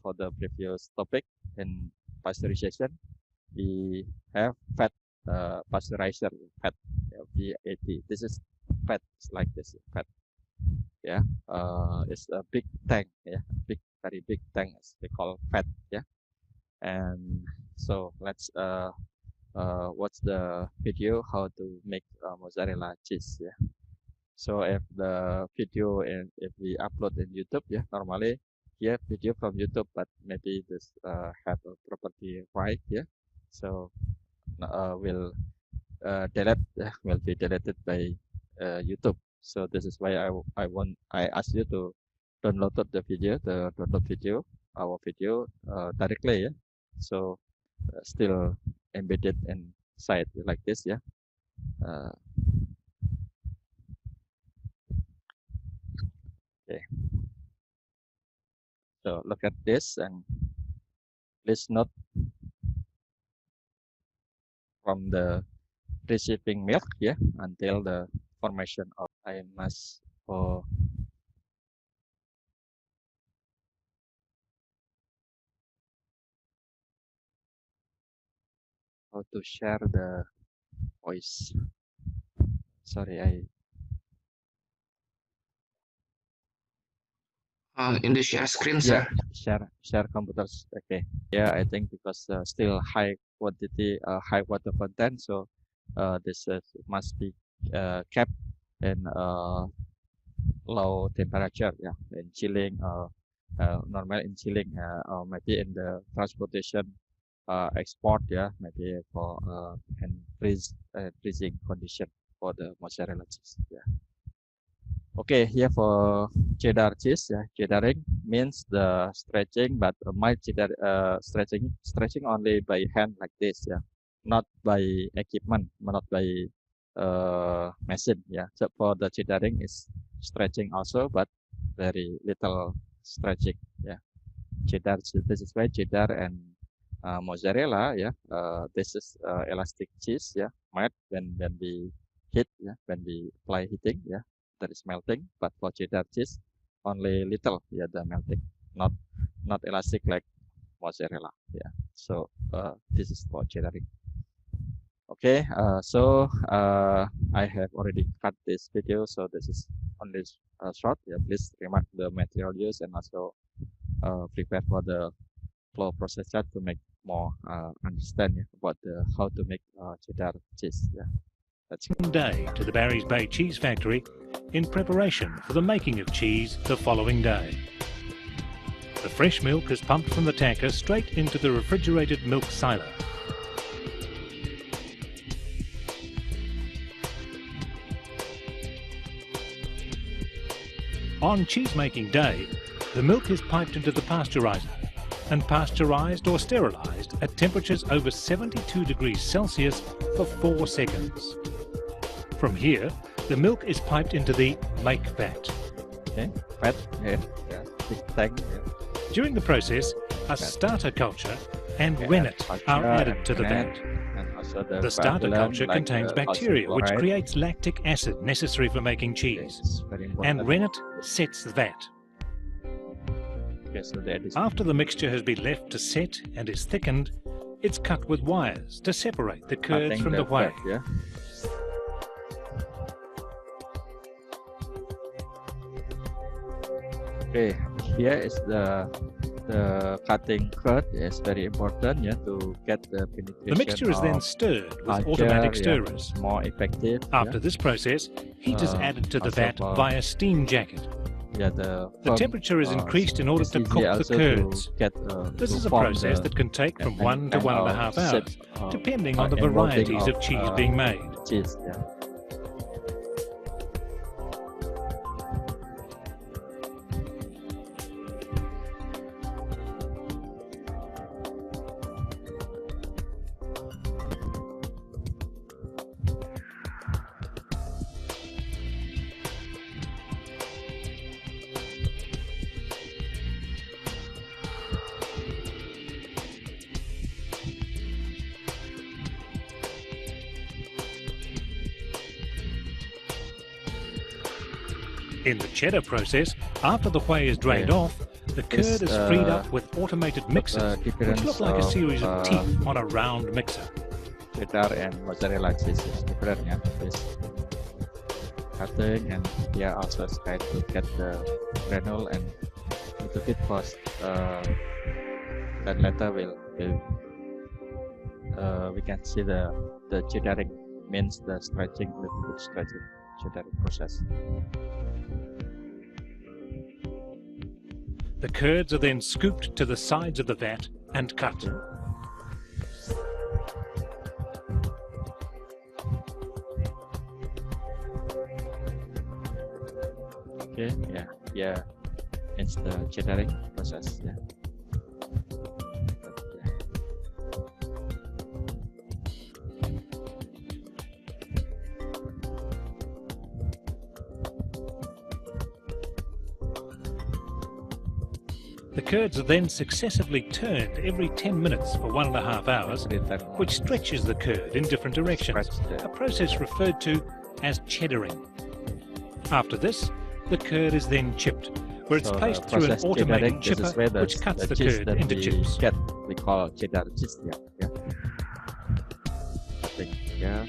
for the previous topic in pasteurization, we have fat pasteurizer, fat, VAT. This is fat like this, fat, yeah. It's a big tank, yeah, very big tank, as we call fat, yeah. And so let's watch the video how to make mozzarella cheese, yeah. So if the video if we upload in YouTube, yeah, normally here video from YouTube, but maybe this have a property right, yeah. So will will be deleted by YouTube. So this is why I ask you to download the video, our video directly, yeah. So still embedded inside like this, yeah. Okay. So look at this and please note from the receiving milk, yeah, until the formation of I must how to share the voice. Sorry, in the share screen, sir. Share computers. Okay. Yeah, I think because still high quantity, high water content, so this must be kept in low temperature. Yeah, in chilling, normal in chilling, or maybe in the transportation export. Yeah, maybe for and freezing condition for the mozzarella cheese. Yeah. Okay, here for cheddar cheese, yeah, cheddaring means the stretching, but my cheddar stretching only by hand like this, yeah, not by equipment, not by machine, yeah. So for the cheddaring is stretching also, but very little stretching, yeah. Cheddar, this is why cheddar and mozzarella, yeah. This is elastic cheese, yeah, made when we heat, yeah, when we apply heating, yeah. That is melting, but for cheddar cheese only little, yeah, the melting, not elastic like mozzarella, yeah. So this is for cheddaring. Okay, so I have already cut this video, so this is only short, yeah. Please remark the material used and also prepare for the flow process chart to make more understanding about how to make cheddar cheese, yeah. Day to the Barry's Bay Cheese Factory in preparation for the making of cheese the following day. The fresh milk is pumped from the tanker straight into the refrigerated milk silo. On cheese making day, the milk is piped into the pasteurizer and pasteurized or sterilized at temperatures over 72 degrees Celsius for 4 seconds. From here, the milk is piped into the make vat. Okay, vat, yeah, big tank. Yeah. During the process, a starter culture and rennet are added to the vat. The starter culture contains bacteria which creates lactic acid necessary for making cheese, and rennet sets the vat. Okay, so after the mixture has been left to set and is thickened, it's cut with wires to separate the curds from the whey. Yeah. Okay, here is the cutting curd is very important, yeah, to get the penetration. The mixture is then stirred with automatic stirrers. Yeah, more effective. After this process, heat is added to the vat via steam jacket. Yeah, the temperature is increased in order to cook the curds. This is a process that can take from 1 to 1.5 hours, depending on the varieties of cheese being made. Cheese, yeah. In the cheddar process, after the whey is drained off, the curd is freed up with automated mixers, which look like a series of teeth on a round mixer. Cheddar and mozzarella cheese is different, yeah. This cutting, and here also try to get the granule and little bit first. Then later we can see the cheddaring, means the stretching, little bit stretching, cheddaring process. The curds are then scooped to the sides of the vat and cut. Okay, yeah, it's the cheddaring process, yeah. The curds are then successively turned every 10 minutes for 1.5 hours, which stretches the curd in different directions, a process referred to as cheddaring. After this, the curd is then chipped, where it's placed through an automated chipper, which cuts the curd into chips. We call cheddar cheese, yeah. I think, yeah,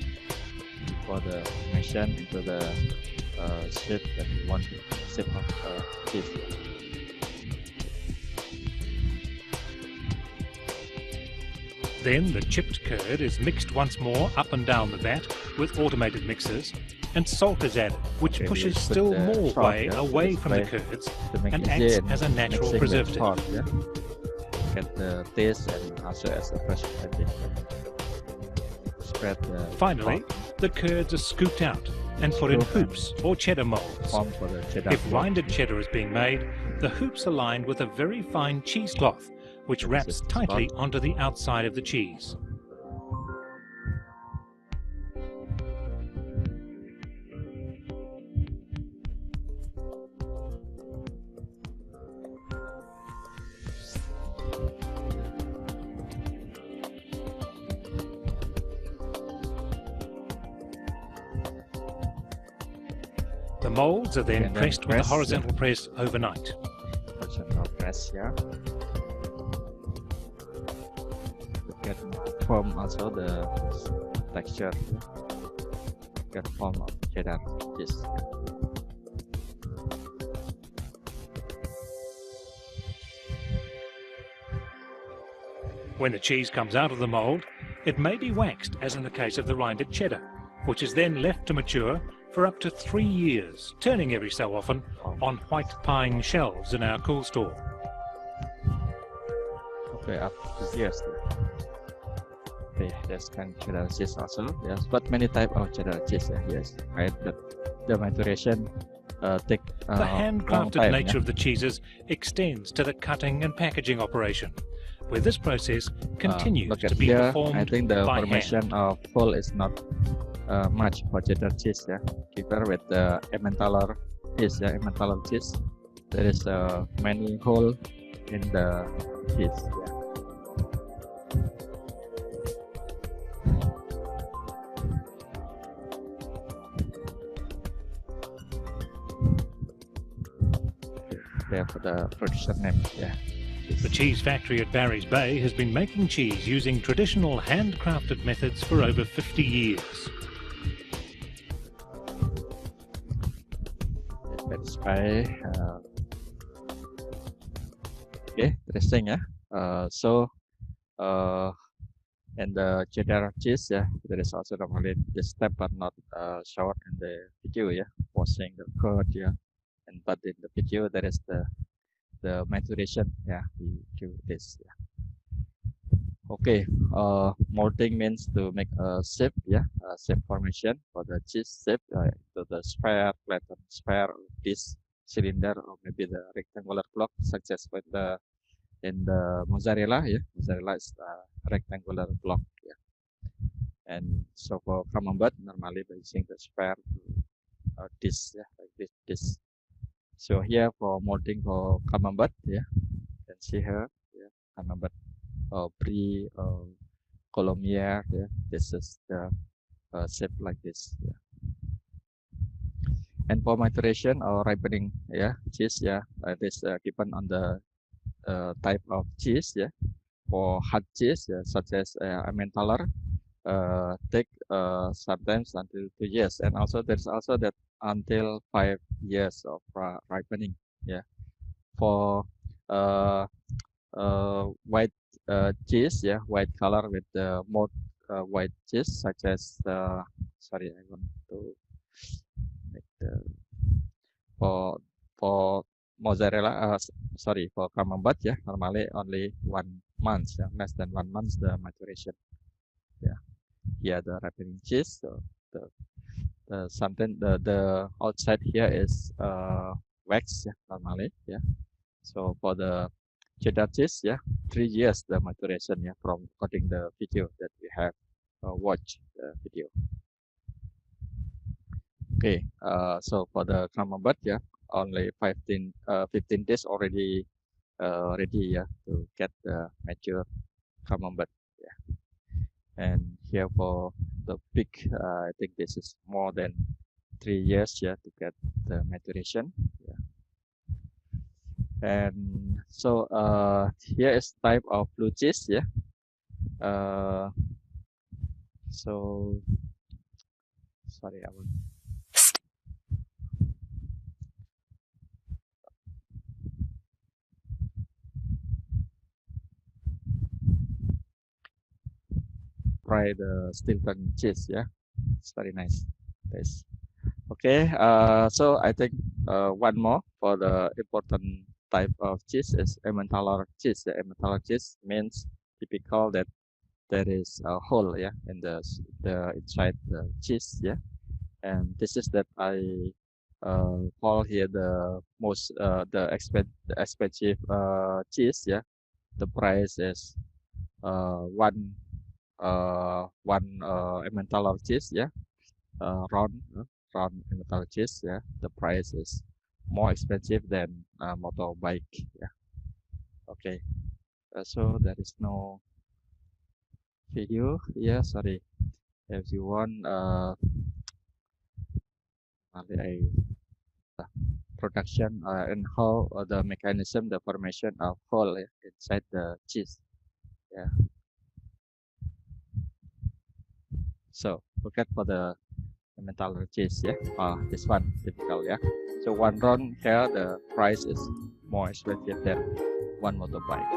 for the formation into the shape that we want to shape of cheese. Then the chipped curd is mixed once more up and down the vat with automated mixers, and salt is added, which pushes still more whey away from the curds and acts as a natural preservative. Get the taste and also as a fresh added. Spread the Finally, the curds are scooped out and put in hoops or cheddar molds. If rinded cheddar is being made, the hoops are lined with a very fine cheesecloth, which wraps tightly onto the outside of the cheese. The molds are then pressed with a horizontal press overnight. Horizontal press, yeah. Get form also the texture, get form of cheddar cheese. When the cheese comes out of the mold, it may be waxed, as in the case of the rinded cheddar, which is then left to mature for up to 3 years, turning every so often on white pine shelves in our cool store. Okay, up to years. Okay, there's kind of cheddar cheese also. Yes, but many type of cheddar cheese. Yes, right. The maturation take the handcrafted nature of the cheeses extends to the cutting and packaging operation, where this process continues to be performed by hand. I think the formation of full is not much for cheddar cheese. Yeah, compared with the Emmentaler cheese. Yeah, Emmentaler cheese, there is many hole in the cheese. Yeah. There for the producer name, yeah. The cheese factory at Barry's Bay has been making cheese using traditional handcrafted methods for over 50 years. Barry's Bay. Okay, interesting, yeah. And the cheddar cheese, yeah, there is also normally this step but not shown in the video, yeah. Washing the curd, yeah. But in the video there is the maturation, yeah, we do this, yeah. Okay, molding means to make a shape, yeah, a shape formation for the cheese shape, to the sphere, flattened sphere, this cylinder, or maybe the rectangular block, such as with in the mozzarella, yeah, mozzarella is a rectangular block, yeah. And so for camembert, normally by using the sphere, this, yeah, like this. So here for molding for camembert, yeah, you can see here, yeah, camembert, Brie, Coulommiers, yeah, this is the shape like this, yeah. And for maturation or ripening, cheese, it is given on the type of cheese, For hard cheese, such as Emmentaler, take sometimes until 2 years, and also there's also that until 5 years of ripening. For white cheese, white color with the more white cheese, such as sorry, I want to make the for mozzarella. Sorry, for camembert, normally only 1 month, less than 1 month the maturation. Here the ripening cheese. So the outside here is wax, normally, So for the cheddar cheese, 3 years the maturation, from according the video that we have watched the video. Okay, so for the camembert, only 15 days already ready, to get the mature camembert. And here for the pig, I think this is more than 3 years, to get the maturation. And so here is type of blue cheese, so sorry, I will try the Stilton cheese, it's very nice taste. Okay, so I think one more for the important type of cheese is Emmentaler cheese. The Emmentaler cheese means typical that there is a hole, in the inside the cheese, and this is that I call here the most the expensive cheese, The price is one Emmentaler cheese, round Emmentaler cheese, The price is more expensive than motorbike, Okay, so there is no video, sorry. If you want, production and how the mechanism, the formation of hole inside the cheese, So look at for the Emmentaler cheese, this one typical, So one round here, the price is more expensive than one motorbike,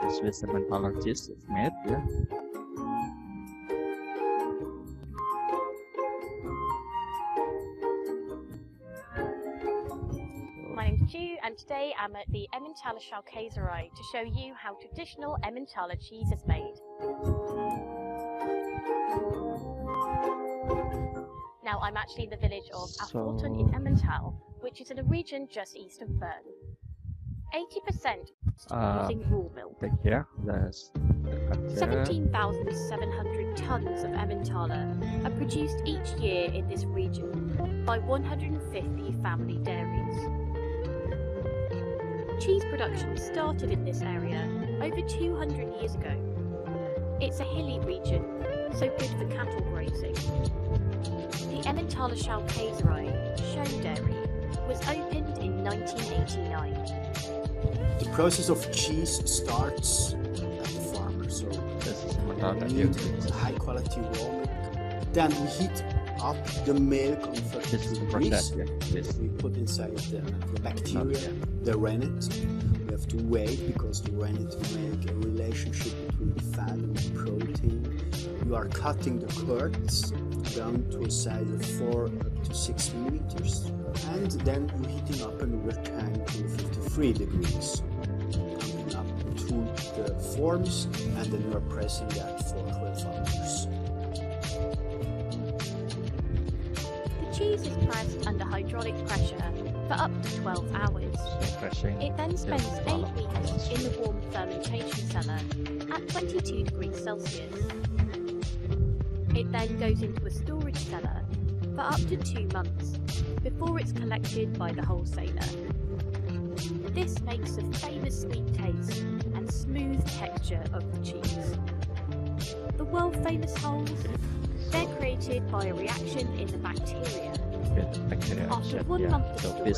So Swiss Emmentaler cheese is made, My name's Ju, and today I'm at the Emmentaler Schaukäserei to show you how traditional Emmentaler cheese is made. Now I'm actually in the village of Affoltern in Emmental, which is in a region just east of Bern. 80% using raw milk. 17,700 tons of Emmentaler are produced each year in this region by 150 family dairies. Cheese production started in this area over 200 years ago. It's a hilly region, so good for cattle grazing. The Emmentaler Schaukäserei, Show Dairy, was opened in 1989. The process of cheese starts at the farmer, so we need high quality raw milk. Then we heat up the milk on 32 degrees. We put inside the bacteria, the rennet. We have to wait because the rennet make a relationship between the fat and the protein. You are cutting the curds down to a size of 4 up to 6 millimeters, and then you're heating up another time to 53 degrees. Coming up to the forms, and then you are pressing that for 12 hours. The cheese is pressed under hydraulic pressure for up to 12 hours. It then spends 8 weeks in the warm fermentation cellar at 22 degrees Celsius. It then goes into a storage cellar for up to 2 months before it's collected by the wholesaler. This makes a famous sweet taste and smooth texture of the cheese. The world famous holes, they're created by a reaction in the bacteria After 1 month of storage,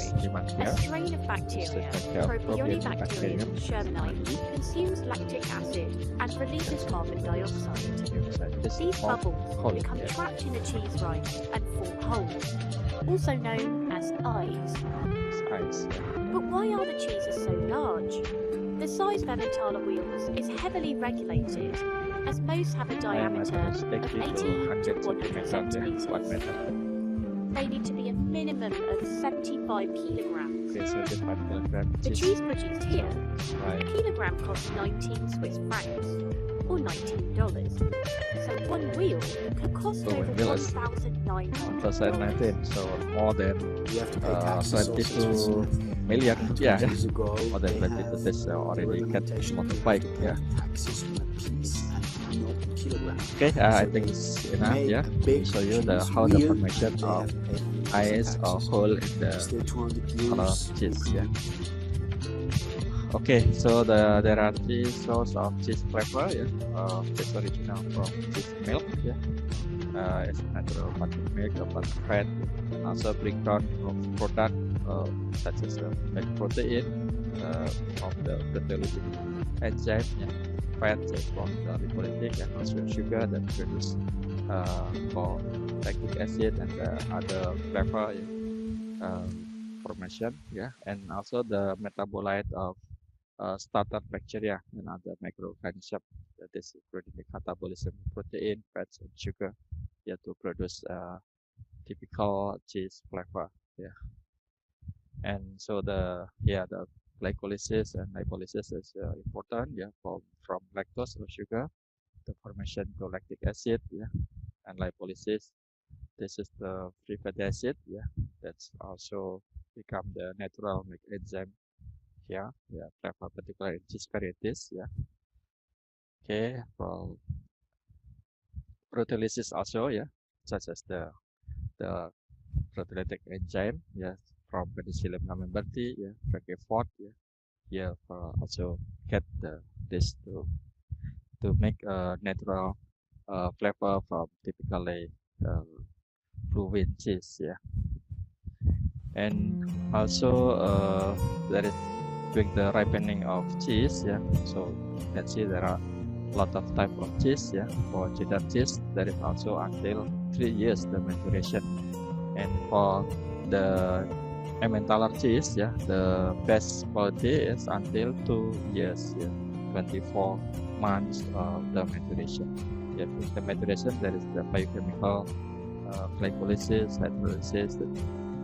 a strain of bacteria, Propionibacterium shermanite, consumes lactic acid and releases carbon dioxide. These bubbles become trapped in the cheese rind and form holes, also known as eyes. But why are the cheeses so large? The size of Emmentaler wheels is heavily regulated, as most have a diameter of 80 to 100 centimeters. They need to be a minimum of 75 kilograms. The cheese produced here, a kilogram costs 19 Swiss francs, or $19. So one wheel could cost over 1,900. 2019, so more than 22 million. Yeah, more than 22. This already get multiplied. Yeah. Okay, I think it's enough. Yeah, to show you how the formation of eyes or hole in the color cheese. Yeah. Okay, so there are 3 sources of cheese flavor. Yeah, it's original from cheese milk. Yeah, it's natural buttermilk or butterfat. Also breakdown of product such as milk protein of the proteolytic enzyme. Yeah. Fat from the lipolytic and also sugar that produce for lactic acid and the other flavor formation, yeah, and also the metabolite of starter bacteria and other microorganisms that is including the catabolism of protein, fats, and sugar, yeah, to produce typical cheese flavor, yeah. And so the glycolysis and lipolysis is important, yeah, from lactose or sugar, the formation to lactic acid, yeah, and lipolysis. This is the free fatty acid, yeah, that's also become the natural enzyme here, yeah, flavor particularly in cheese varieties, yeah. Okay, from proteolysis also, yeah, such as the proteolytic enzyme, yeah, from Penicillium camemberti, yeah, Frankfurt, yeah, here also get this to make a natural flavor from typically Proven cheese, yeah. And also there is during the ripening of cheese, yeah. So let's see there are a lot of type of cheese, yeah. For cheddar cheese there is also until 3 years the maturation, and for the Emmentaler cheese, yeah, the best quality is until 2 years, yeah, 24 months of the maturation. Yeah, the maturation there is the biochemical glycolysis, hydrolysis,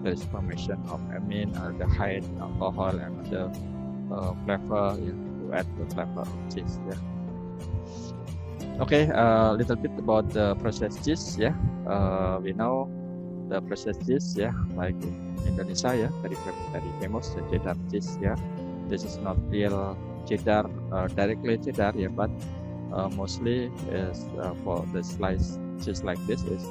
there is formation of amine, aldehyde, alcohol, and the flavor, yeah, to add the flavor of cheese. Yeah. Okay, a little bit about the processed cheese. Yeah, we know the processed cheese. Yeah, like in Indonesia, yeah, very famous the cheddar cheese. Yeah, this is not real cheddar, directly cheddar. Yeah, but mostly is for the sliced cheese like this is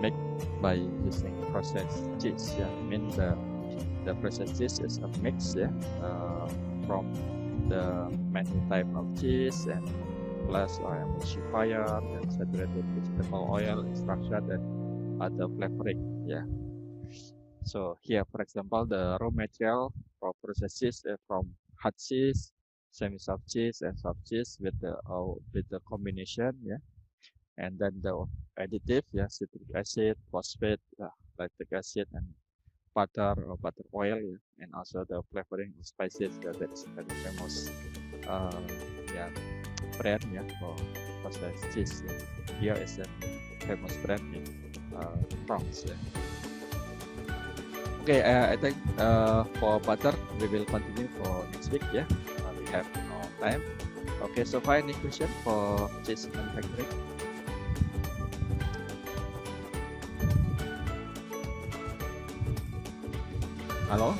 made by using processed cheese. Yeah, I mean the processed cheese is a mix, yeah, from the many type of cheese and plus emulsifier and saturated vegetable oil, extraction, and other flavoring. Yeah. So here, for example, the raw material for processed cheese from hard cheese, semi-soft cheese, and soft cheese with the combination. Yeah. And then the additive, yeah, citric acid, phosphate, lactic acid, and butter or butter oil, yeah, and also the flavoring of spices. Yeah, that's very famous, yeah, brand, yeah, for processed cheese. Yeah. Here is a famous brand in France. Yeah. Okay, I think for butter we will continue for next week. Yeah, we have no time. Okay, so far any question for cheese manufacturing? Hello?